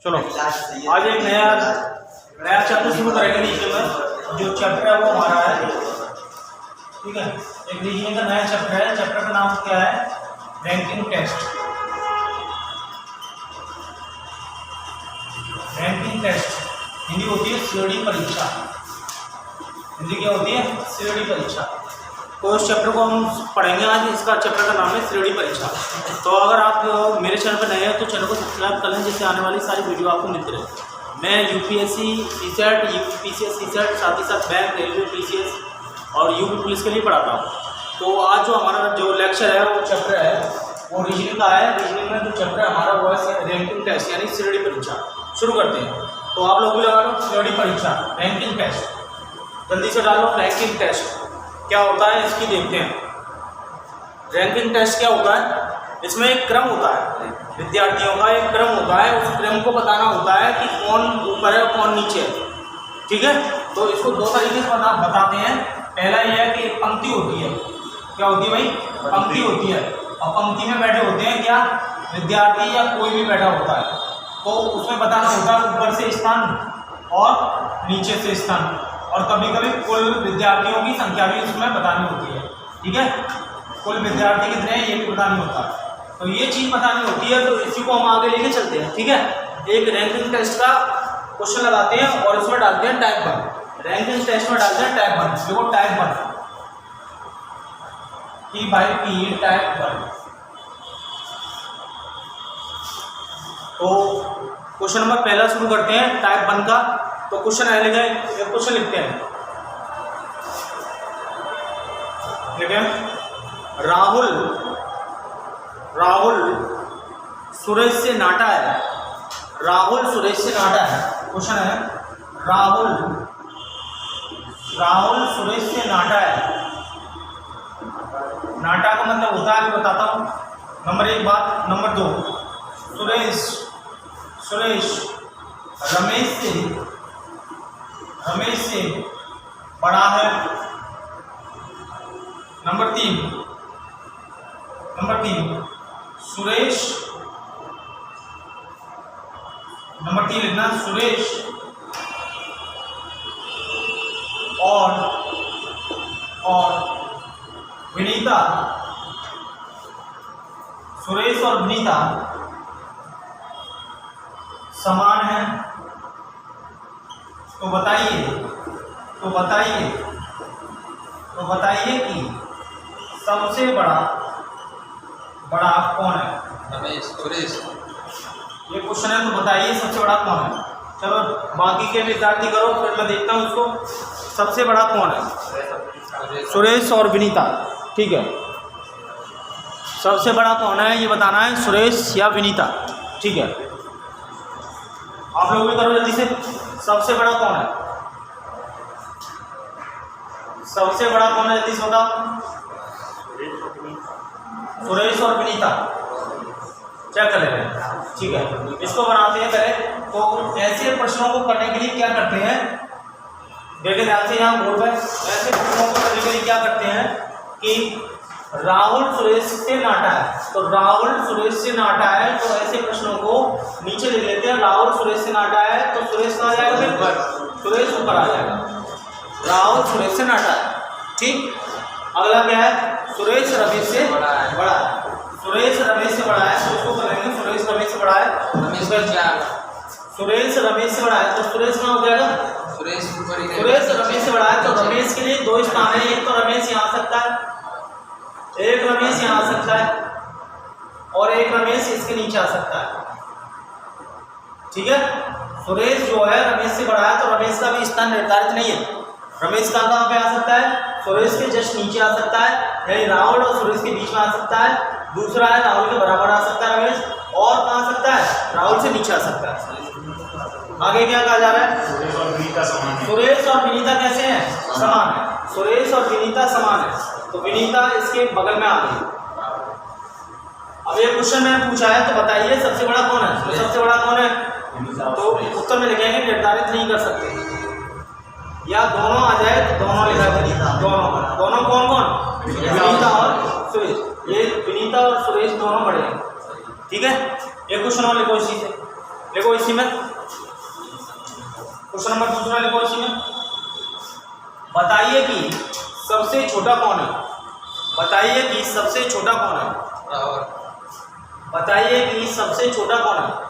चलो आज एक नया चैप्टर शुरू करेंगे रीजनिंग में। जो चैप्टर है वो हमारा है, ठीक है, एक रीजनिंग का नया चैप्टर है। चैप्टर का नाम क्या है? Ranking test. Ranking test Hindi होती है श्रेणी परीक्षा। हिंदी क्या होती है? श्रेणी परीक्षा। तो इस चैप्टर को हम पढ़ेंगे आज। इसका चैप्टर का नाम है श्रेणी परीक्षा। तो अगर आप मेरे चैनल पर नए हैं तो चैनल को सब्सक्राइब कर लें, जिससे आने वाली सारी वीडियो आपको मिलती रहे। मैं यूपीएससी, सीसेट, यूपीसीएस, सीसेट, साथ ही साथ बैंक, रेलवे, पीसीएस और यूपी पुलिस के लिए पढ़ाता हूँ। तो आज जो हमारा जो लेक्चर है वो चैप्टर है वो रीजनिंग का है। रीजनिंग में जो चैप्टर है हमारा वो है रैंकिंग टेस्ट यानी श्रेणी परीक्षा। शुरू करते हैं। तो आप लोग भी लगा लो श्रेणी परीक्षा, रैंकिंग टेस्ट। जल्दी से डालो रैंकिंग टेस्ट क्या होता है, इसकी देखते हैं। रैंकिंग टेस्ट क्या होता है? इसमें एक क्रम होता है, विद्यार्थियों का एक क्रम होता है। उस क्रम को बताना होता है कि कौन ऊपर है कौन नीचे है, ठीक है। तो इसको दो तरीके से बताते हैं। पहला यह है कि एक पंक्ति होती है। क्या होती है भाई? पंक्ति होती है। और पंक्ति में बैठे होते हैं क्या? विद्यार्थी या कोई भी बैठा होता है। तो उसमें बताना होता है ऊपर से स्थान और नीचे से स्थान, और कभी कभी कुल विद्यार्थियों की संख्या भी उसमें बतानी होती है, ठीक है। कुल विद्यार्थी कितने हैं ये भी बतानी होता है। तो ये चीज़ बतानी होती है। तो इसी को हम आगे लेके चलते हैं, ठीक है। एक रैंकिंग टेस्ट का क्वेश्चन लगाते हैं और उसमें डालते हैं टाइप 1। रैंकिंग टेस्ट में डालते हैं टाइप 1। देखो टाइप 1 T/P टाइप 1। तो क्वेश्चन नंबर पहला शुरू करते हैं टाइप 1 का। तो क्वेश्चन है लिखे, एक क्वेश्चन लिखते हैं, लिखें राहुल सुरेश से नाटा है। राहुल सुरेश से नाटा है। क्वेश्चन है राहुल सुरेश से नाटा है। नाटा का मतलब होता है, मैं बताता हूँ। नंबर 1 बात। नंबर 2, सुरेश रमेश से बड़ा है। नंबर 3 सुरेश, नंबर 3 लिखना, सुरेश और विनीता, सुरेश और विनीता समान है। तो बताइए कि सबसे बड़ा कौन है? रमेश, सुरेश। ये क्वेश्चन है, तो बताइए सबसे बड़ा कौन है। चलो बाकी के विद्यार्थी करो, फिर मैं देखता हूँ उसको। सबसे बड़ा कौन है? सुरेश और विनीता, ठीक है। सबसे बड़ा कौन है ये बताना है, सुरेश या विनीता, ठीक है। आप लोग भी करो जल्दी से। सबसे बड़ा कौन है? सबसे बड़ा कौन है? जल्दी से बताओ। सुरेश और विनीता। चेक कर लेते हैं, ठीक है। इसको बनाते हैं करें। तो ऐसे प्रश्नों को करने के लिए क्या करते हैं, देखिए ध्यान से यहाँ बोर्ड पर। ऐसे प्रश्नों को करने के लिए क्या करते हैं कि राहुल सुरेश से नाटा है। तो राहुल सुरेश से नाटा है, तो ऐसे प्रश्नों को नीचे लिख लेते हैं। राहुल सुरेश से नाटा है, तो सुरेश कहाँ जाएगा? फिर सुरेश ऊपर आ जाएगा। राहुल सुरेश से नाटा है, ठीक। अगला क्या है? सुरेश रमेश से बड़ा है। सुरेश रमेश से बड़ा है, तो उसको करेंगे सुरेश रमेश से बड़ा है। सुरेश रमेश से बड़ा है, तो सुरेश कहाँ हो जाएगा? सुरेश रमेश से बड़ा है। तो रमेश के लिए 2 स्थान है। एक तो रमेश यहाँ आ सकता है, एक रमेश यहाँ आ सकता है, और एक रमेश इसके नीचे आ सकता है, ठीक है। सुरेश जो है रमेश से बड़ा है, तो रमेश का भी स्थान निर्धारित नहीं है। रमेश कहाँ पे आ सकता है? सुरेश के जस्ट नीचे आ सकता है, यानी राहुल और सुरेश के बीच में आ सकता है। दूसरा है राहुल के बराबर आ सकता है रमेश, और कहाँ आ सकता है? राहुल से नीचे आ सकता है। आगे क्या कहा जा रहा है? सुरेश और विनीता कैसे हैं? समान है। सुरेश और विनीता समान है, तो विनीता इसके बगल में आ गई। अब ये क्वेश्चन मैंने पूछा है, तो बताइए सबसे बड़ा कौन है? तो सबसे बड़ा कौन है? तो उत्तर में लिखेंगे, निर्धारित नहीं कर सकते। या दोनों आ जाए तो दोनों लिखा करिए। दोनों कौन कौन? विनीता और सुरेश। ये विनीता और सुरेश दोनों बड़े हैं, ठीक है। एक क्वेश्चन और लिखो इसी से। लिखो इसी में। क्वेश्चन नंबर दूसरा लिखो इसी में। बताइए कि सबसे छोटा कौन है। बताइए कि सबसे छोटा कौन है। बताइए कि सबसे छोटा कौन है।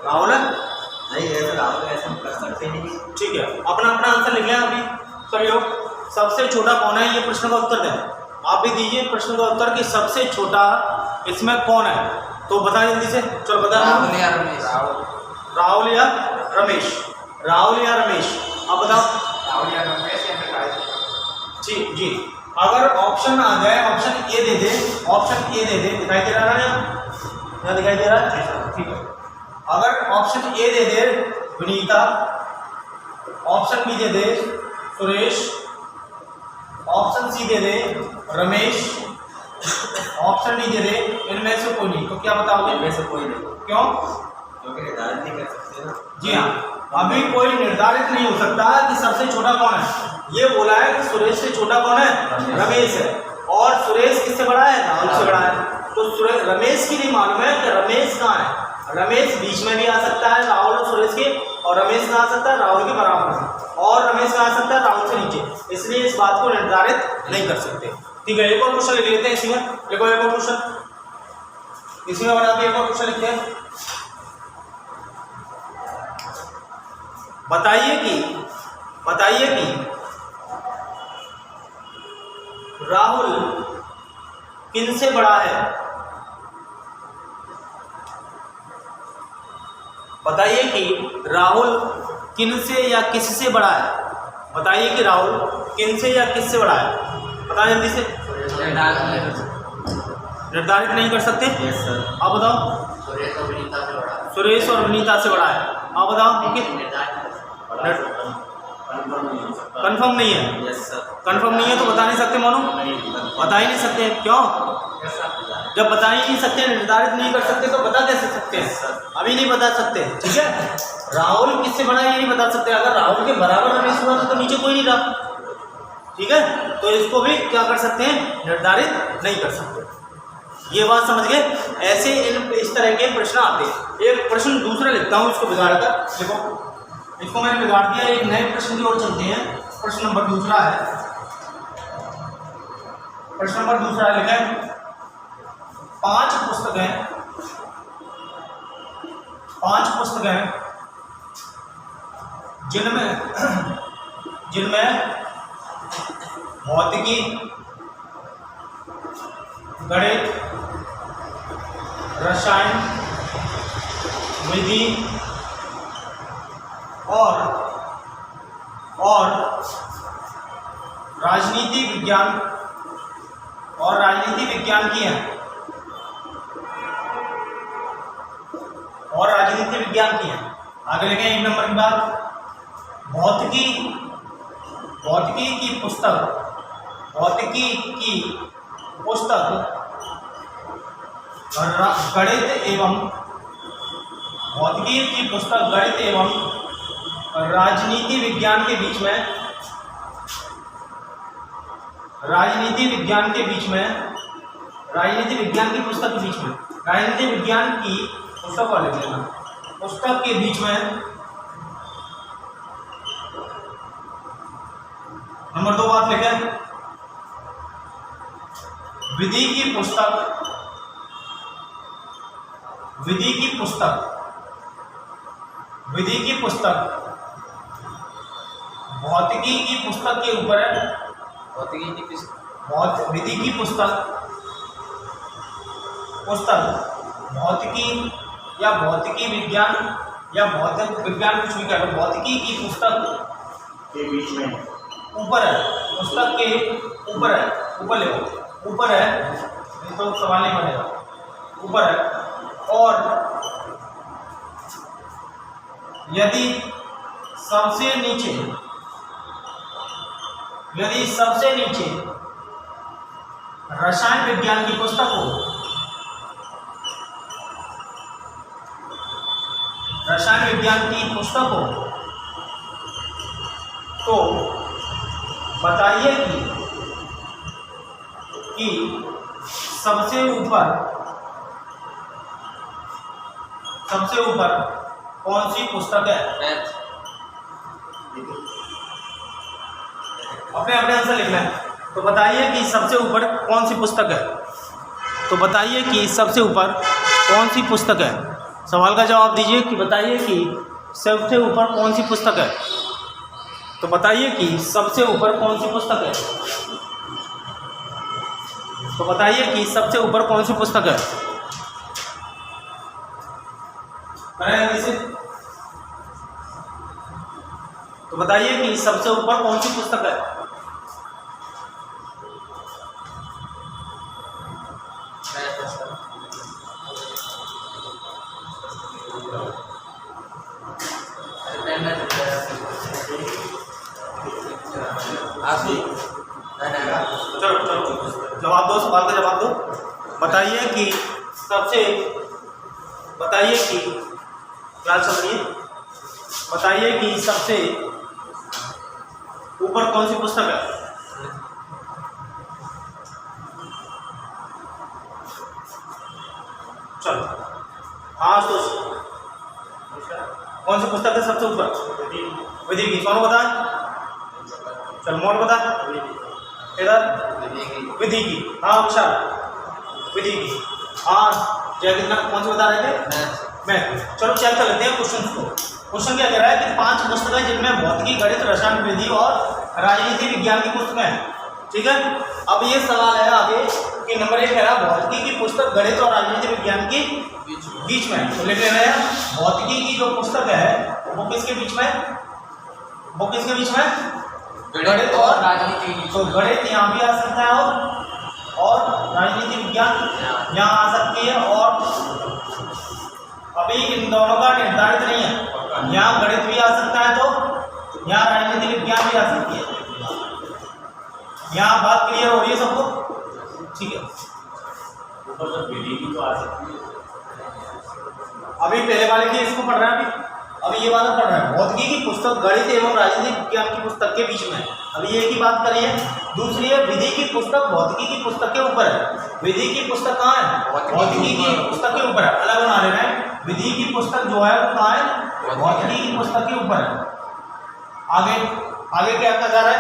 राहुल है नहीं है राहुल, ऐसा कर सकते नहीं। ठीक है, अपना अपना आंसर लिख लें अभी सभी लोग। सबसे छोटा कौन है, ये प्रश्न का उत्तर दें। आप भी दीजिए प्रश्न का उत्तर कि सबसे छोटा इसमें कौन है। तो बताएं जल्दी से, चलो बता। राहुल या रमेश। राहुल या रमेश। राहुल या रमेश, आप बताओ। राहुल या रमेश या जी जी। अगर ऑप्शन आ जाए, ऑप्शन ए दे दे, ऑप्शन ए दे दे, दिखाई दे रहा है यहाँ दिखाई दे रहा है, ठीक है। अगर ऑप्शन ए दे दे विनीता, ऑप्शन बी दे दे सुरेश, ऑप्शन सी दे दे रमेश, ऑप्शन डी दे दे इनमें से कोई नहीं, तो क्या बताओगे। इनमें से कोई नहीं। क्यों। क्योंकि निर्धारित नहीं कर सकते ना। जी हाँ, अभी कोई निर्धारित नहीं हो सकता कि सबसे छोटा कौन है। ये बोला है कि सुरेश से छोटा कौन है, रमेश है। और सुरेश किससे बड़ा है, राहुल से बड़ा है। तो रमेश की नहीं मालूम है कि रमेश कहाँ है। रमेश बीच में भी आ सकता है राहुल और सुरेश के, और रमेश कहाँ आ सकता है, राहुल के बराबर में, और रमेश कहाँ आ सकता है, राहुल से नीचे। इसलिए इस बात को निर्धारित नहीं कर सकते। ठीक है, एक और क्वेश्चन लिख लेते हैं इसी में। देखो एक और क्वेश्चन इसी में बना के एक और क्वेश्चन लिखते हैं। बताइए कि राहुल किनसे बड़ा है। बताइए कि राहुल किनसे या किससे बड़ा है। बताइए कि राहुल किनसे या किससे बड़ा है, बताएं जल्दी से। निर्धारित नहीं कर सकते। Yes sir. आप बताओ। सुरेश और विनीता से बड़ा है। सुरेश और विनीता से बड़ा है, आप बताओ। कंफर्म नहीं है। Yes sir. कंफर्म नहीं है तो बता नहीं सकते मानो, बता ही नहीं सकते। क्यों। जब बता ही नहीं सकते, निर्धारित नहीं कर सकते, तो बता कैसे सकते हैं। अभी नहीं बता सकते, ठीक है। राहुल किससे बड़ा है ये नहीं बता सकते। अगर राहुल के बराबर रमेश हुआ तो नीचे कोई नहीं रहा, ठीक है। तो इसको भी क्या कर सकते हैं, निर्धारित नहीं कर सकते। ये बात समझ गए। ऐसे इस तरह के प्रश्न आते हैं। एक प्रश्न दूसरा लिखता हूँ, इसको बिगाड़ कर देखो। इसको मैंने बिगाड़ दिया। एक नए प्रश्न की ओर चलते हैं। प्रश्न नंबर दूसरा है। प्रश्न नंबर दूसरा लिखें। 5 पुस्तकें जिनमें भौतिकी, गणित, रसायन विधि और राजनीति विज्ञान की हैं। आगे लिखें 1 नंबर की बात। भौतिकी की पुस्तक गणित एवं राजनीति विज्ञान के बीच में राजनीति विज्ञान की पुस्तक वाले लेना। पुस्तक के बीच में नंबर 2 बात लिखें। विधि की पुस्तक भौतिकी की पुस्तक के ऊपर है। विधि की पुस्तक भौतिकी या भौतिकी विज्ञान या भौतिक विज्ञान कुछ भी कह लो। भौतिकी की पुस्तक के बीच में ऊपर है। पुस्तक के ऊपर है, ऊपर ले ऊपर है, तो सवाल नहीं बनेगा। ऊपर है। और यदि सबसे नीचे रसायन विज्ञान की पुस्तक हो, तो बताइए कि सबसे ऊपर सबसे ऊपर कौन सी पुस्तक है? अपने अपने आंसर लिखना है। तो बताइए कि सबसे ऊपर कौन सी पुस्तक है? तो बताइए कि सबसे ऊपर कौन सी पुस्तक है? सवाल का जवाब दीजिए कि बताइए कि सबसे ऊपर कौन सी पुस्तक है? तो बताइए कि सबसे ऊपर कौन सी पुस्तक है? तो बताइए कि सबसे ऊपर कौन सी पुस्तक है? तो बताइए कि सबसे ऊपर कौन सी पुस्तक है? चलो जवाब दो, सवाल का जवाब दो। बताइए कि क्लास चल रही है, बताइए कि सबसे ऊपर कौन सी पुस्तक है? चलो हाँ तो कौन सी पुस्तक है सबसे ऊपर? विधि की। कौन बता? चल मोट बता। इधर विधि की। हाँ विशाल विधि की। हाँ जय कितना कौन सी बता रहे थे? मैं। चलो चेक कर लेते हैं क्वेश्चन को। क्वेश्चन क्या कह रहा है कि 5 पुस्तकें जिनमें भौतिकी, गणित, रसायन विधि और राजनीति विज्ञान की पुस्तकें हैं। ठीक है, अब ये सवाल है आगे कि नंबर 1 कह रहा है भौतिकी की पुस्तक गणित और राजनीति विज्ञान की बीच में। तो लिख ले रहे हैं भौतिकी की जो पुस्तक है वो किसके बीच में? वो किसके बीच में? गणित और राजनीति। तो गणित यहाँ भी आ सकता है और राजनीति विज्ञान यहाँ आ सकती है। और अभी इन दोनों का निर्धारित नहीं है, यहाँ गणित भी आ सकता है तो यहाँ राजनीति विज्ञान भी आ सकती है। यहाँ बात क्लियर हो रही है सबको? ठीक है, ऊपर तो विधि की तो आ सकती है। अभी पहले वाले की इसको पढ़ रहे हैं, अभी ये वाला पढ़ रहे हैं भौतिकी की पुस्तक गणित एवं राजनीतिक विज्ञान की पुस्तक के बीच में। अभी एक ही बात करी है। दूसरी है विधि की पुस्तक भौतिकी की पुस्तक के ऊपर है। विधि की पुस्तक कहाँ है? भौतिकी की पुस्तक के ऊपर है। अलग बना ले रहे हैं। विधि की पुस्तक जो है वो कहाँ है? भौतिकी की पुस्तक के ऊपर है। आगे आगे क्या कहा जा रहा है?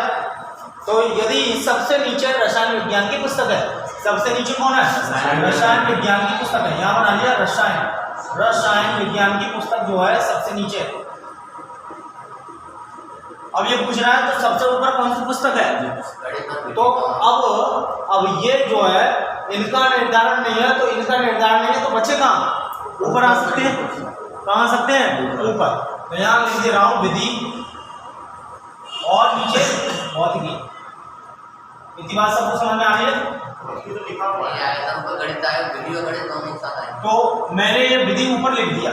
तो यदि सबसे नीचे रसायन विज्ञान की पुस्तक है, सबसे नीचे कौन है? रसायन विज्ञान की पुस्तक है। यहाँ बना लिया रसायन विज्ञान की पुस्तक जो है सबसे नीचे। अब ये पूछ रहा है तो सबसे ऊपर कौन सी पुस्तक है? तो अब ये जो है इनका निर्धारण नहीं है, तो इनका निर्धारण नहीं है तो बच्चे कहाँ ऊपर आ सकते हैं? कहाँ आ सकते हैं? ऊपर। तो यहाँ लिख दे रहा हूँ विधि और नीचे भौतिकी। इतनी बात सबको समझ में आ रही है? तो मैंने ये विधि ऊपर लिख दिया,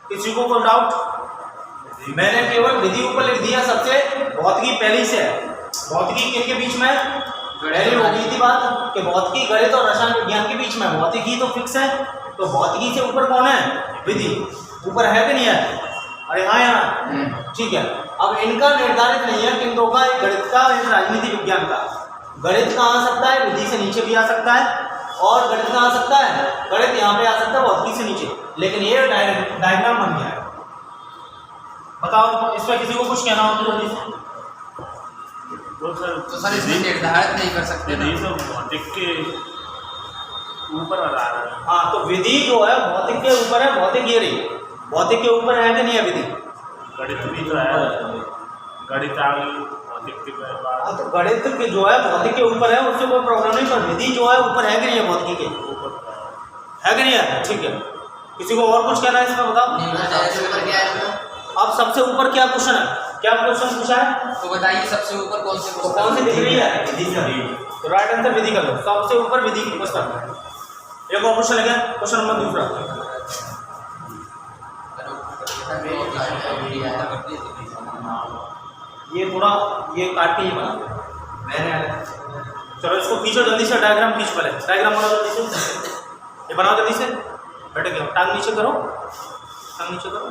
किसी को कोई डाउट? मैंने केवल विधि ऊपर लिख दिया। सबसे भौतिकी पहले से है। भौतिकी किनके बीच में? पहले हो गई थी बात कि भौतिकी गणित और रसायन विज्ञान के बीच में। भौतिकी तो फिक्स है, तो भौतिकी से ऊपर कौन है? विधि। ऊपर है कि नहीं है? अरे हाँ यार, ठीक है। अब इनका निर्धारित नहीं है किन दो का, एक गणित का एक राजनीति विज्ञान का। गणित कहाँ आ सकता है? विधि से नीचे भी आ सकता है। और गणित कहाँ आ सकता है? गणित यहाँ पे आ सकता है भौतिकी से नीचे। लेकिन ये डायग्राम बन गया है। बताओ इसमें किसी को कुछ कहना हो जल्दी से? तो सर इसमें निर्धारित नहीं कर सकते ना? तो भौतिक के ऊपर आ रहा है। हाँ, तो विधि जो है भौतिक के ऊपर है। भौतिक ये रही, भौतिक के ऊपर है कि नहीं है विधि? गणित भी तो है, गणित आ गई भौतिक के बाद। हाँ, तो गणित के जो है भौतिक के ऊपर है, उससे कोई प्रॉब्लम नहीं। पर विधि जो है ऊपर है कि नहीं है? भौतिकी के ऊपर है कि नहीं है? ठीक है, किसी को और कुछ कहना है इसमें? बताओ। अब सबसे ऊपर क्या क्वेश्चन है? क्या क्वेश्चन पूछा है? तो बताइए सबसे ऊपर कौन से? तो कौन सी दिख रही है? विधि से। तो राइट आंसर विधि कर लो। सबसे ऊपर विधि की पुस्तक। एक और क्वेश्चन लगे, क्वेश्चन नंबर 2। ये थोड़ा ये काट के ये बना मैंने। चलो इसको खींचो जल्दी से, डायग्राम खींच। पहले डायग्राम बनाओ जल्दी से, ये बनाओ जल्दी से। बैठ गया, टांग नीचे करो, टांग नीचे करो।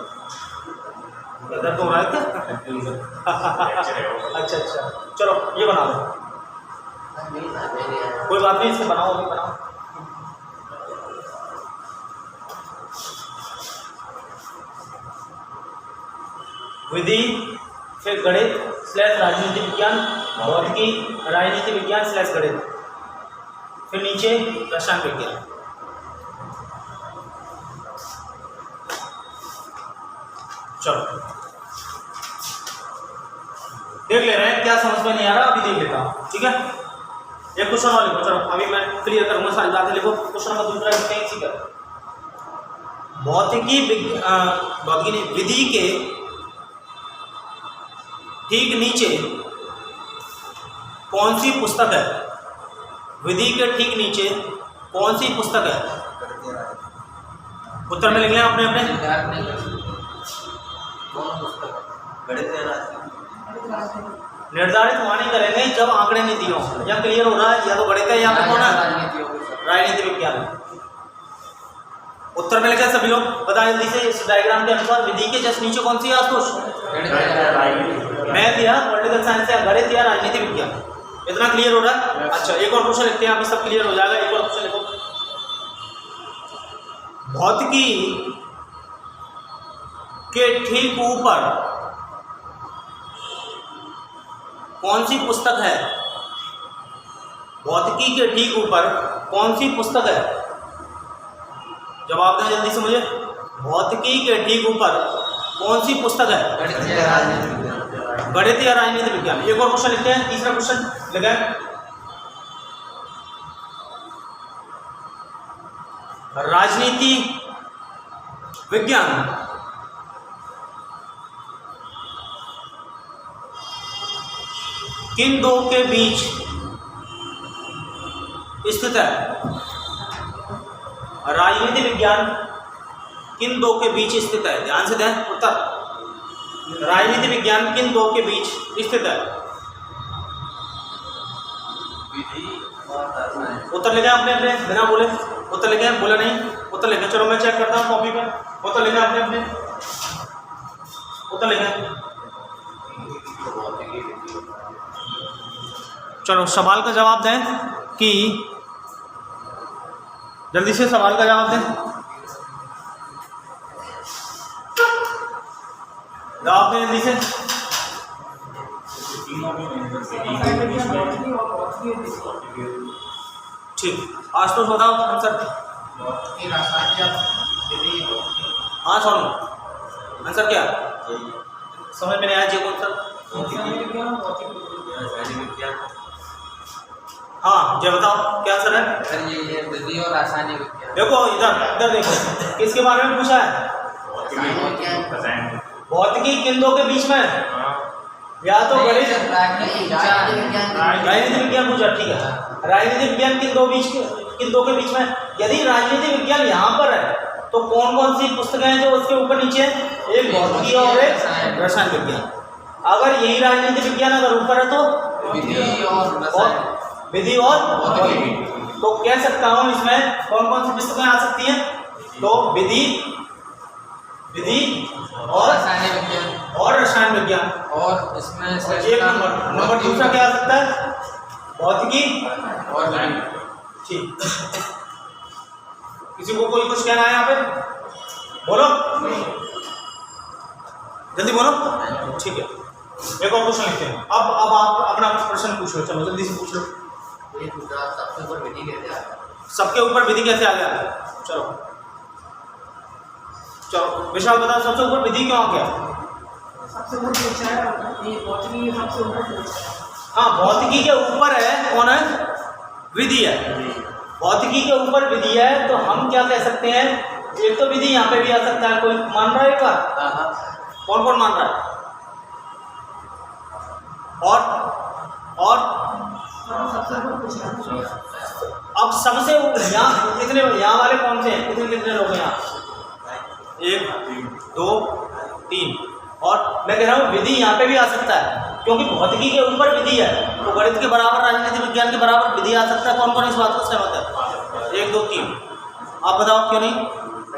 दर्द हो रहा है क्या? अच्छा अच्छा, चलो ये बना लो। कोई बात नहीं, इसे बनाओ, अभी बनाओ। विधि, फिर गणित स्लैश राजनीति विज्ञान, भौतिकी, राजनीति विज्ञान स्लैश गणित, फिर नीचे रसायन विज्ञान। चलो देख ले रहे हैं, क्या समझ में नहीं आ रहा अभी देख लेता हूँ, ठीक है। एक क्वेश्चन और लिखो, चलो अभी मैं क्लियर करूंगा सारी बातें। लिखो क्वेश्चन नंबर दूसरा लिखते हैं इसी का। भौतिकी नहीं, विधि के ठीक नीचे कौन सी पुस्तक है? विधि के ठीक नीचे कौन सी पुस्तक है? उत्तर में लिख लें अपने अपने। निर्धारित नहीं कर सकते कौन पुस्तक निर्धारित वहाँ नहीं करेंगे जब आंकड़े नहीं दिए हों, या क्लियर हो रहा है, या तो गणित है या फिर कौन है? राजनीति होगी सर। राजनीति विज्ञान। उत्तर में लिखा सभी लोग बताएं जल्दी से। इस डायग्राम के अनुसार विधि के जस्ट नीचे कौन सी है आशुतोष? मैथ या पॉलिटिकल साइंस या गणित या राजनीति विज्ञान। इतना क्लियर हो रहा है? अच्छा एक और क्वेश्चन लिखते हैं, अभी सब क्लियर हो जाएगा। एक और क्वेश्चन लिखो। भौतिकी के ठीक ऊपर कौन सी पुस्तक है? भौतिकी के ठीक ऊपर कौन सी पुस्तक है? जवाब दें जल्दी से मुझे। भौतिकी के ठीक ऊपर कौन सी पुस्तक है? गणित या राजनीति विज्ञान। एक और क्वेश्चन लिखते हैं, तीसरा क्वेश्चन लिखें। राजनीति विज्ञान किन दो के बीच स्थित है? राजनीति विज्ञान किन दो के बीच स्थित है? ध्यान से दें उत्तर। राजनीति विज्ञान किन दो के बीच स्थित है? उत्तर लिखे आपने अपने, बिना बोले उत्तर लिखे, बोला नहीं उत्तर लिखे। चलो मैं चेक करता हूँ कॉपी पे। उत्तर लिखे आपने अपने, उत्तर लिखे। चलो सवाल का जवाब दें कि जल्दी से सवाल का जवाब दें। जवाब दें जल्दी से। ठीक, आशुतोष बताओ आंसर। हाँ सोनू, आंसर क्या समझ में नहीं आया? जी कौन सा? हाँ जी बताओ क्या आंसर है? सर ये विधि और रासायनिक विज्ञान। देखो इधर इधर देखो, किसके बारे में पूछा है? भौतिकी किन दो के बीच में है? या तो गणित राजनीति विज्ञान पूछा, ठीक है। राजनीति विज्ञान किन दो के बीच में? यदि राजनीति विज्ञान यहाँ पर है तो कौन कौन सी पुस्तकें हैं जो उसके ऊपर नीचे है? एक भौतिकी और एक रसायन विज्ञान। अगर यही राजनीति विज्ञान अगर ऊपर है तो विधि और भौतिकी। तो कह सकता हूँ इसमें कौन कौन सी पुस्तकें आ सकती हैं? तो विधि और रसायन विज्ञान। और इसमें एक नंबर दूसरा क्या आ सकता है? भौतिकी और गणित। ठीक, किसी को कोई कुछ कहना है यहाँ पे? बोलो जल्दी बोलो। ठीक है, एक और क्वेश्चन लिखते हैं। अब आप अपना प्रश्न पूछ लो, चलो जल्दी से पूछ लो। सबसे ऊपर विधि कैसे आ गया? सबके ऊपर विधि कैसे आ गया? चलो चलो विशाल बताओ, सबसे ऊपर विधि क्यों आ गया? सबसे ऊपर पूछा है ये भौतिकी सबसे ऊपर पूछा। हाँ भौतिकी के ऊपर है, कौन है? विधि है। भौतिकी के ऊपर विधि है तो हम क्या कह सकते हैं? एक तो विधि यहाँ पे भी आ सकता है। कोई मान रहा है एक बार? कौन कौन मान रहा है? और सबसे ऊपर पूछा। अब सबसे यहाँ कितने, यहाँ वाले कौन से हैं? कितने कितने लोग हैं यहाँ? 1 2 3। और मैं कह रहा हूँ विधि यहाँ पे भी आ सकता है क्योंकि भौतिकी के ऊपर विधि है तो गणित के बराबर, राजनीति विज्ञान के बराबर विधि आ सकता है। कौन कौन इस बात को सहमत है? 1 2 3। आप बताओ क्यों नहीं?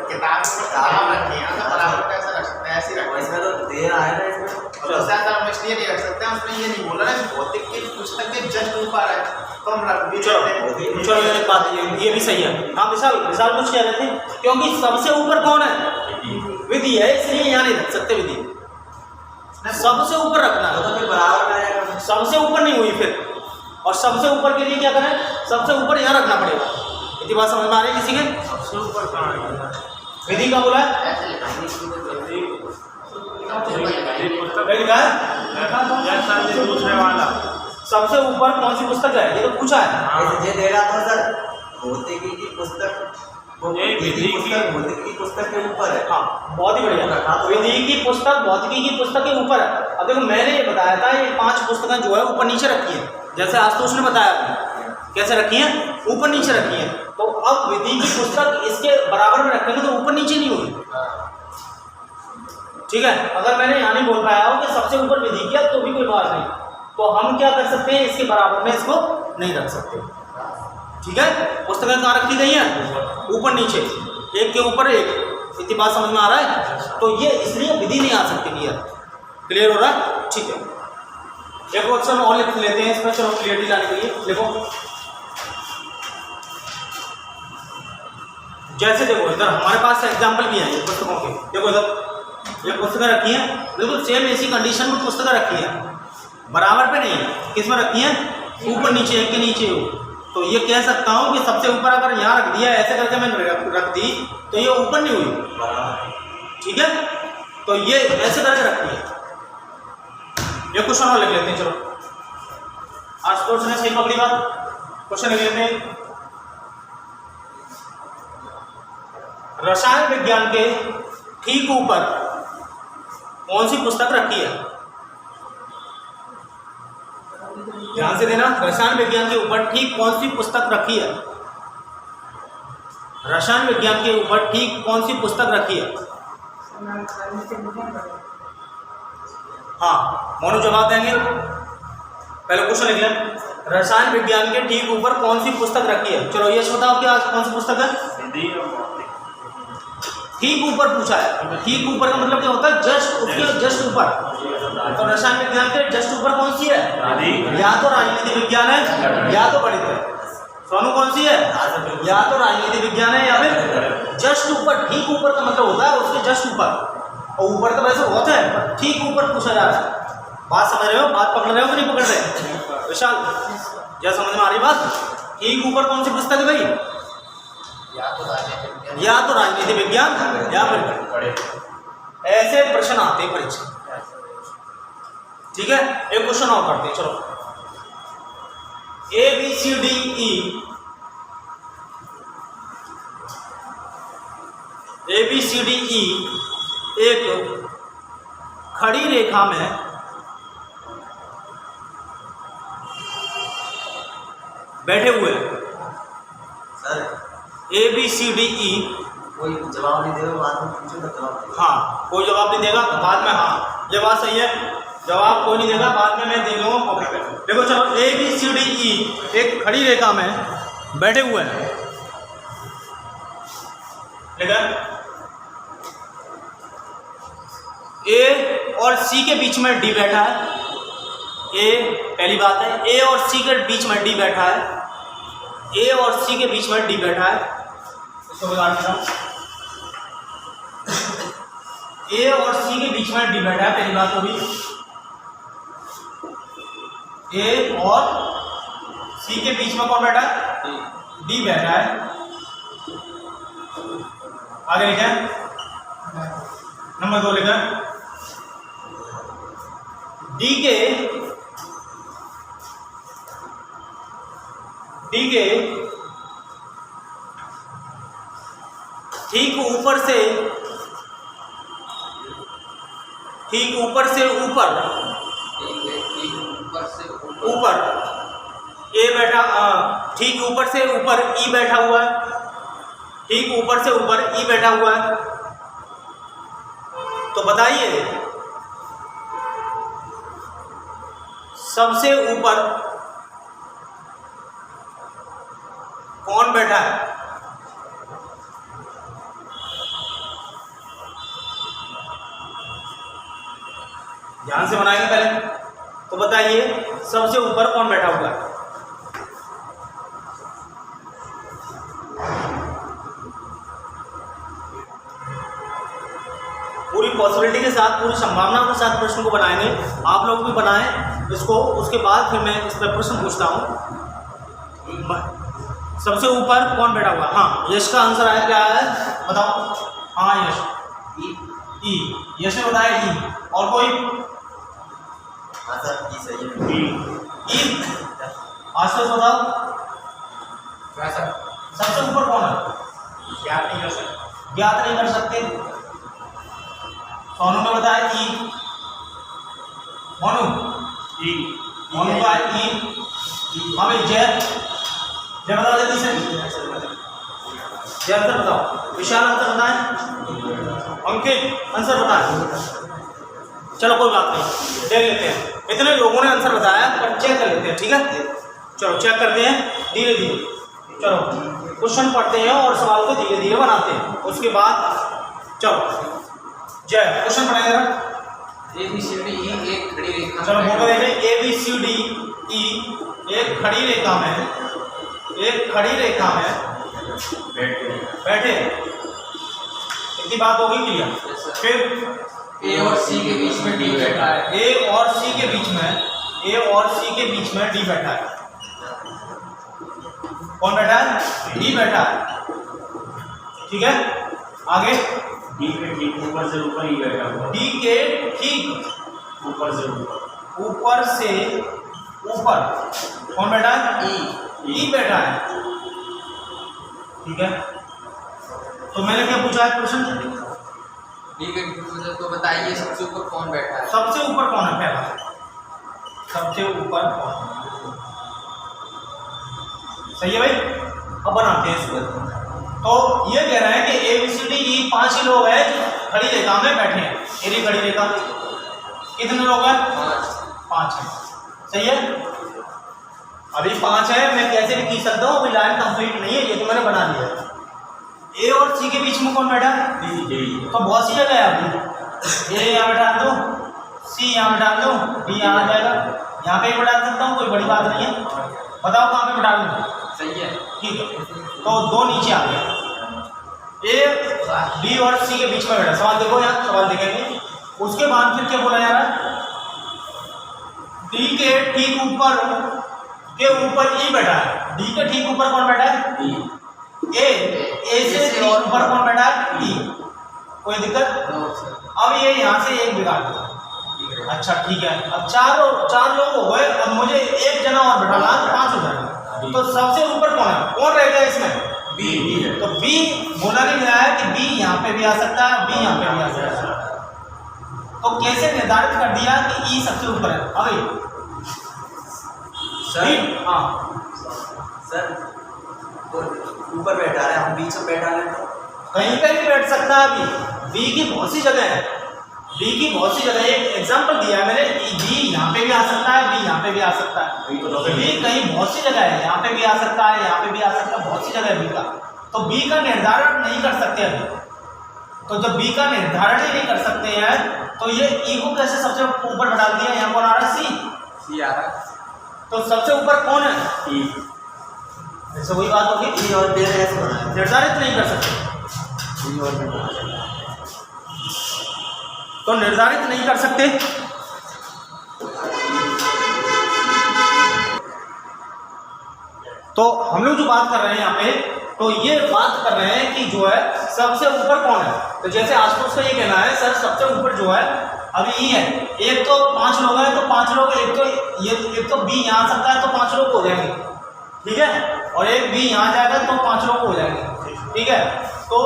किताब बराबर कैसे रख सकते हैं? ऐसे रखो, इसमें तो दे रहा है ना, इसमें तो शायद हम इसलिए नहीं रख सकते हैं। उसमें ये नहीं बोला ना भौतिक की पुस्तक के जस्ट ऊपर है तो हम रख भी सकते हैं। चलो एक बात ये भी सही है। हाँ विशाल कुछ कह रहे थे क्योंकि सबसे ऊपर कौन है? विधि है, इसलिए यहाँ नहीं रख सकते विधि। सबसे ऊपर रखना है, तो फिर बराबर में आ जाएगा। सबसे ऊपर नहीं हुई फिर, और सबसे ऊपर के लिए क्या करें, सबसे ऊपर यहाँ रखना पड़ेगा। इतनी बात समझ में आ रही है किसी के? सबसे ऊपर कहाँ है? विधि का बोला है, ऐसे लिखाएंगे इसको तो ये पुस्तक कहीं लिखा है जैसा ये दूसरे वाला। सबसे ऊपर कौन सी पुस्तक है, ये तो पूछा है। हाँ, ये दे रहा था सर, भौतिकी की पुस्तक, वो ये विधि की भौतिकी की पुस्तक के ऊपर है। हाँ बहुत ही बढ़िया। रखा तो विधि की पुस्तक भौतिकी की पुस्तक के ऊपर है। अब देखो मैंने ये बताया था, ये 5 पुस्तकें जो है ऊपर नीचे रखी है, जैसे आशुतोष ने बताया अभी। कैसे रखी है, ऊपर नीचे रखी है। तो अब विधि की पुस्तक इसके बराबर में रखेंगे तो ऊपर नीचे नहीं होगी, ठीक है। अगर मैंने यहाँ नहीं बोल पाया हो कि सबसे ऊपर विधि किया तो भी कोई बात नहीं, तो हम क्या कर सकते हैं, इसके बराबर में इसको नहीं रख सकते, ठीक है। पुस्तकें कहाँ रखी गई हैं, ऊपर नीचे, एक के ऊपर एक। इतनी बात समझ में आ रहा है? तो ये इसलिए विधि नहीं आ सकती। क्लियर हो रहा है? ठीक है। एक क्वेश्चन और लिख लेते हैं इसमें, चलो क्लियरिटी लाने के लिए लिखो। जैसे देखो इधर हमारे पास एग्जाम्पल भी है पुस्तकों के, देखो इधर ये पुस्तकें रखी हैं, बिल्कुल सेम ऐसी कंडीशन में पुस्तकें रखी हैं, बराबर पे नहीं, किस में रखी हैं, ऊपर नीचे, एक के नीचे हो। तो ये कह सकता हूँ कि सबसे ऊपर अगर यहाँ रख दिया, ऐसे करके मैंने रख दी तो ये ऊपर नहीं हुई, ठीक है। तो ये ऐसे करके रखती है। ये क्वेश्चन और लिख लेते हैं, चलो आशुतोष ने सही पकड़ी बात। क्वेश्चन लिख लेते हैं, रसायन विज्ञान के ठीक ऊपर कौन सी पुस्तक रखी है, ध्यान से देना। रसायन विज्ञान के ऊपर ठीक कौन सी पुस्तक रखी है, रसायन विज्ञान के ऊपर ठीक कौन सी पुस्तक रखी है? हाँ मोनू जवाब देंगे, पहले क्वेश्चन लिख लें। रसायन विज्ञान के ठीक ऊपर कौन सी पुस्तक रखी है? चलो ये बताओ कि आज कौन सी पुस्तक है? विधि और भौतिक। ठीक ऊपर पूछा है, ठीक ऊपर का मतलब क्या होता है, जस्ट उसके जस्ट ऊपर। तो रसायन विज्ञान के जस्ट ऊपर कौन सी है? या तो राजनीति विज्ञान है या तो गणित है। सोनू कौन सी है? या तो राजनीति विज्ञान है या फिर जस्ट ऊपर। ठीक ऊपर का मतलब होता है उसके जस्ट ऊपर, और ऊपर तो वैसे बहुत है पर ठीक ऊपर पूछा जा रहा है। बात समझ रहे हो, बात पकड़ रहे हो कि नहीं पकड़ रहे? विशाल क्या समझ में आ रही बात? ठीक ऊपर कौन सी पुस्तक है भाई? या तो राजनीति विज्ञान या फिर ऐसे प्रश्न आते हैं परीक्षा, ठीक है। एक क्वेश्चन और करते हैं, चलो। ABCDE एक खड़ी रेखा में बैठे हुए हैं। सर ABCDE, कोई जवाब नहीं देगा, बाद में पूछो तो जवाब देगा। हाँ कोई जवाब नहीं देगा बाद में, हाँ ये बात सही है, जवाब कोई नहीं देगा, बाद में मैं दे दूंगा कॉपी पे। देखो चलो, ABCDE एक खड़ी रेखा में बैठे हुए हैं, ठीक है। A और C के बीच में D बैठा है। A पहली बात है, A और C के बीच में D बैठा है। A और C के बीच में D बैठा है, इसको बता देता हूँ। A और C के बीच में D बैठा है, पहली बात होगी। A और C के बीच में कौन बैठा है? D बैठा है। आगे लिखें, नंबर 2 लिखें। D के ठीक ऊपर से ऊपर ए बैठा, ठीक ऊपर से ऊपर ई बैठा हुआ है। ठीक ऊपर से ऊपर ई बैठा हुआ है। तो बताइए सबसे ऊपर कौन बैठा है? ध्यान से बनाएंगे पहले, तो बताइए सबसे ऊपर कौन बैठा हुआ है? पूरी पॉसिबिलिटी के साथ, पूरी संभावना के साथ प्रश्न को बनाएंगे। आप लोग भी बनाएं इसको, उसके बाद फिर मैं इस पर प्रश्न पूछता हूँ। सबसे ऊपर कौन बैठा हुआ? हाँ, यश का आंसर आया, क्या है बताओ? हाँ यश, ई, यश ने बताया ई। और कोई? हाँ सर, ई सही है। ई, आशुतोष बताओ क्या सर? सबसे ऊपर कौन है? ज्ञात नहीं कर सकते। ज्ञात नहीं कर सकते। सोनू ने बताया ई, मोनू मोनू का ई। हाँ भाई जय बताओ जल्दी से, जय आंसर बताओ। विशाल आंसर बताएं, अंकित आंसर बताएं। चलो कोई बात नहीं, देख लेते हैं। इतने लोगों ने आंसर बताया, पर चेक कर लेते हैं, ठीक है? चलो चेक करते हैं धीरे धीरे। चलो क्वेश्चन पढ़ते हैं और सवाल को धीरे धीरे बनाते हैं। उसके बाद चलो जय क्वेश्चन पढ़ाएंगे जरा। ABCD E एक खड़ी रेखा। चलो बोलो देखें, ABCD E एक खड़ी रेखा में बैठे। इतनी बात होगी क्लियर? फिर A और C के बीच में D बैठा है। A और C के बीच में D बैठा है। कौन बैठा है? D बैठा है, ठीक है? आगे डी के ठीक ऊपर से ऊपर ही बैठा हुआ। D के ठीक ऊपर से ऊपर। ऊपर से ऊपर कौन बैठा है? ई बैठा है, ठीक है? तो मैंने क्या पूछा है प्रश्न? D के तो बताइए सबसे ऊपर कौन बैठा है? सबसे ऊपर कौन है? पहला सबसे ऊपर कौन है? सही है भाई। अब बनाते हैं इसको। तो ये कह रहे हैं कि ABCD E 5 ही लोग हैं जो खड़ी रेखा में बैठे हैं। मेरी खड़ी रेखा कितने लोग हैं? 5 है, सही है? अभी 5 है, मैं कैसे भी खींच सकता हूँ, अभी लाइन कंप्लीट नहीं है, ये तो मैंने बना लिया है। ए और सी के बीच में कौन बैठा है? तो बहुत सी जगह है अभी। ए यहाँ बैठा दो, सी यहाँ बैठा दो, डी यहाँ आ जाएगा। यहाँ पे भी बैठा सकता हूँ, कोई बड़ी बात नहीं है। बताओ कहाँ पे बैठा दूँ? सही है, ठीक है, तो 2 नीचे आ गया। ए डी और सी के बीच में बैठा। सवाल देखो, यहाँ सवाल देखेंगे। उसके बाद फिर क्या बोला जा रहा है? डी के ठीक ऊपर ई बैठा है। डी के ठीक ऊपर कौन बैठा है? ए से ठीक ऊपर कौन बैठा है? ई। कोई दिक्कत? अब ये यहाँ से एक बिगाड़ दिया। अच्छा ठीक है, अब 4 लोग हो गए। अब मुझे एक जना और बैठाना है, तो 5 हो जाएगा। तो सबसे ऊपर कौन है? कौन रह गया इसमें? बी। तो बी बोला नहीं गया है कि बी यहाँ पे भी आ सकता है, बी यहाँ पे भी आ सकता है। तो कैसे निर्धारित कर दिया कि ई सबसे ऊपर है? अभी सर, हाँ सर ऊपर बैठा है, हम बीच में बैठा है, तो कहीं पे भी बैठ सकता है। अभी बी की बहुत सी जगह है, बी की बहुत सी जगह। एक एग्जांपल दिया है मैंने, बी यहाँ पे भी आ सकता है, बी यहाँ पे भी आ सकता है। बी कहीं बहुत सी जगह है, यहाँ पे भी आ सकता है, यहाँ पे भी आ सकता है, बहुत सी जगह है बी का। तो बी का निर्धारण नहीं कर सकते अभी। तो जब बी का निर्धारण ही नहीं कर सकते हैं, तो ये ई को कैसे सबसे ऊपर बढ़ा दिया? यहाँ पर आ रहा है सी आ रहा है। तो सबसे ऊपर कौन है? ई। ऐसे वही बात होगी, ई और बी ऐसे बना है। निर्धारित नहीं कर सकते। ई और बी बना है। तो निर्धारित नहीं कर सकते। तो हम लोग जो बात कर रहे हैं यहाँ पे, तो ये बात कर रहे हैं कि जो है सबसे ऊपर कौन है। तो जैसे आशुतोष का ये कहना है, सर सबसे ऊपर जो है अभी ई है। एक तो 5 लोग हैं, तो 5 लोग, एक तो बी यहाँ आ सकता है, तो 5 लोग हो जाएंगे, ठीक है? और एक बी यहाँ जाएगा तो 5 लोग हो जाएंगे, ठीक है? तो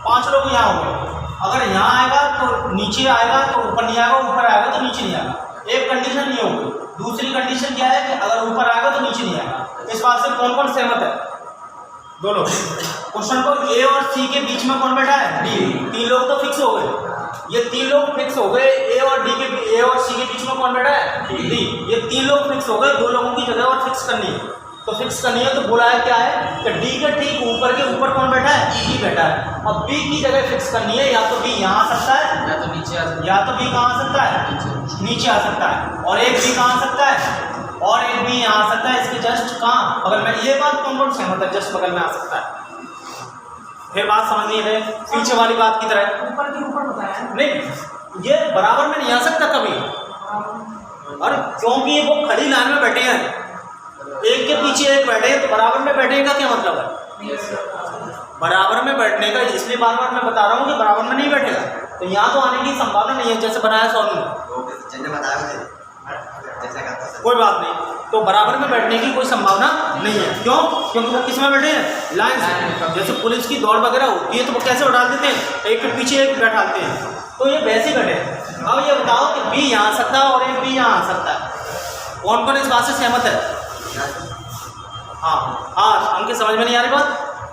5 लोग यहाँ हो गए। अगर यहाँ आएगा तो नीचे आएगा, तो ऊपर नहीं आएगा, ऊपर आएगा तो नीचे नहीं आएगा। एक कंडीशन ये होगी। दूसरी कंडीशन क्या है कि अगर ऊपर आएगा तो नीचे नहीं आएगा। इस बात से कौन कौन सहमत है? 2 लोग। क्वेश्चन को ए और सी के बीच में कौन बैठा है? डी। 3 लोग तो फिक्स हो गए, ये 3 लोग फिक्स हो गए। ए और सी के बीच में कौन बैठा है? डी। ये 3 लोग फिक्स हो गए, 2 लोगों की जगह और फिक्स करनी है। तो फिक्स करनी है, तो बोला है क्या है कि डी के ठीक ऊपर के ऊपर कौन बैठा है? ई बैठा है। अब बी की जगह फिक्स करनी है, या तो बी यहाँ आ सकता है, या तो नीचे आ सकता है, या तो बी कहाँ आ सकता है? नीचे आ सकता है। और एक बी कहाँ आ सकता है? और एक बी यहाँ आ सकता है, इसके जस्ट कहाँ बगल में। ये बात कौन कौन सहमत है? जस्ट बगल में आ सकता है। फिर बात समझ नहीं है पीछे वाली बात की तरह। ऊपर के ऊपर बताया नहीं, ये बराबर में नहीं आ सकता कभी, और क्योंकि वो खड़ी लाइन में बैठे हैं, एक के पीछे एक बैठे हैं, तो बराबर में बैठने का क्या मतलब है? बराबर में बैठने का इसलिए बार बार मैं बता रहा हूँ कि बराबर में नहीं बैठेगा, तो यहाँ तो आने की संभावना नहीं है, जैसे बनाया सॉल्व में। कोई बात नहीं, तो बराबर में बैठने की कोई संभावना नहीं है। क्यों? क्योंकि वो किस में बैठे हैं? लाइन से। जैसे पुलिस की दौड़ वगैरह होती है तो वो कैसे बैठा देते हैं? एक के पीछे एक बैठाते हैं, तो ये वैसे ही बैठे हैं। अब ये बताओ कि बी यहाँ आ सकता है और एक बी यहाँ आ सकता है, कौन कौन इस बात से सहमत है? हाँ, हमके समझ में नहीं आ रही बात?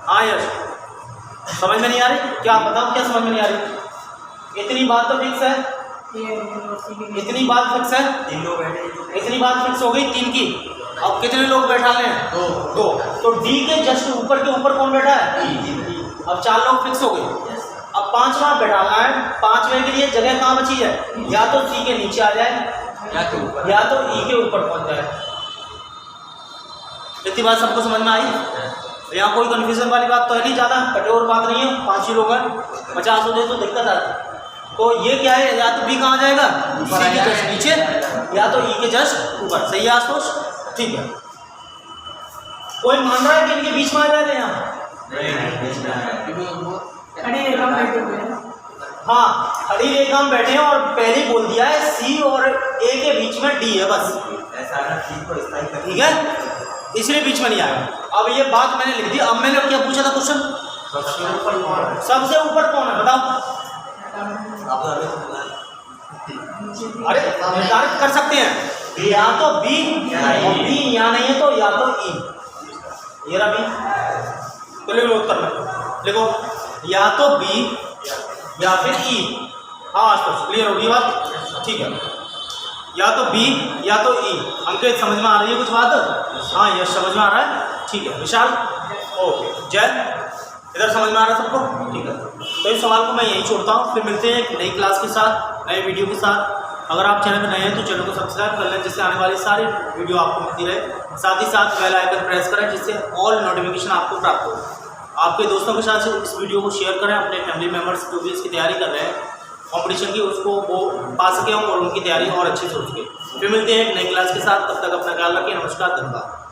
हाँ यश, समझ में नहीं आ रही? क्या बताओ, क्या समझ में नहीं आ रही? इतनी बात तो फिक्स है, इतनी बात फिक्स है, इतनी बात फिक्स हो गई 3 की। अब कितने लोग बैठा ले हैं? 2। तो डी के जस्ट ऊपर के ऊपर कौन बैठा है? अब 4 लोग फिक्स हो गए। अब 5वां बैठाना है, 5वें के लिए जगह कहाँ बची है? या तो सी के नीचे आ जाए या तो ई के ऊपर पहुंच जाए। इतनी बात सबको समझ में आई? यहाँ कोई कंफ्यूजन वाली बात तो है नहीं, ज़्यादा कठोर बात नहीं है। 5 ही लोग हैं, 50 हो जाए तो दिक्कत आती है। तो ये क्या है, या तो बी कहाँ जाएगा? सी के जस्ट नीचे या तो ई के जस्ट ऊपर। सही है आशुतोष? ठीक है। कोई मान रहा है कि इनके बीच में आ जाएगा यहाँ? खड़ी रेखा में बैठे हुए हैं। हाँ, खड़ी रेखा में बैठे हैं और पहले बोल दिया है सी और ए के बीच में डी है बस, ठीक है, इसलिए बीच में नहीं आएगा। अब ये बात मैंने लिख दी। अब मैंने क्या पूछा था क्वेश्चन? सबसे ऊपर कौन है? सबसे ऊपर कौन है बताओ? अरे निर्धारित कर सकते हैं, या तो बी, और बी यहाँ नहीं है तो या तो ई। ये रहा बी, तो लिख लो उत्तर में, लिखो या तो बी या फिर ई। हाँ आशुतोष, क्लियर होगी बात? ठीक है, या तो बी या तो ई। अंकित समझ में आ रही है कुछ बात? हाँ यश समझ में आ रहा है, ठीक है। विशाल ओके, जय इधर समझ में आ रहा है सबको? ठीक है, तो इस सवाल को मैं यहीं छोड़ता हूँ। फिर मिलते हैं एक नई क्लास के साथ, नए वीडियो के साथ। अगर आप चैनल में नए हैं तो चैनल को सब्सक्राइब कर लें, जिससे आने वाली सारी वीडियो आपको मिलती रहे। साथ ही साथ बेल आइकन प्रेस करें, जिससे ऑल नोटिफिकेशन आपको प्राप्त हो। आपके दोस्तों के साथ इस वीडियो को शेयर करें, अपने फैमिली मेम्बर्स जो भी इसकी तैयारी कर रहे हैं कॉम्पिटिशन की, उसको वो पा सकें और उनकी तैयारी और अच्छी से हो सके। फिर मिलते हैं एक नई क्लास के साथ, तब तक अपना ख्याल रखिए। नमस्कार, धन्यवाद।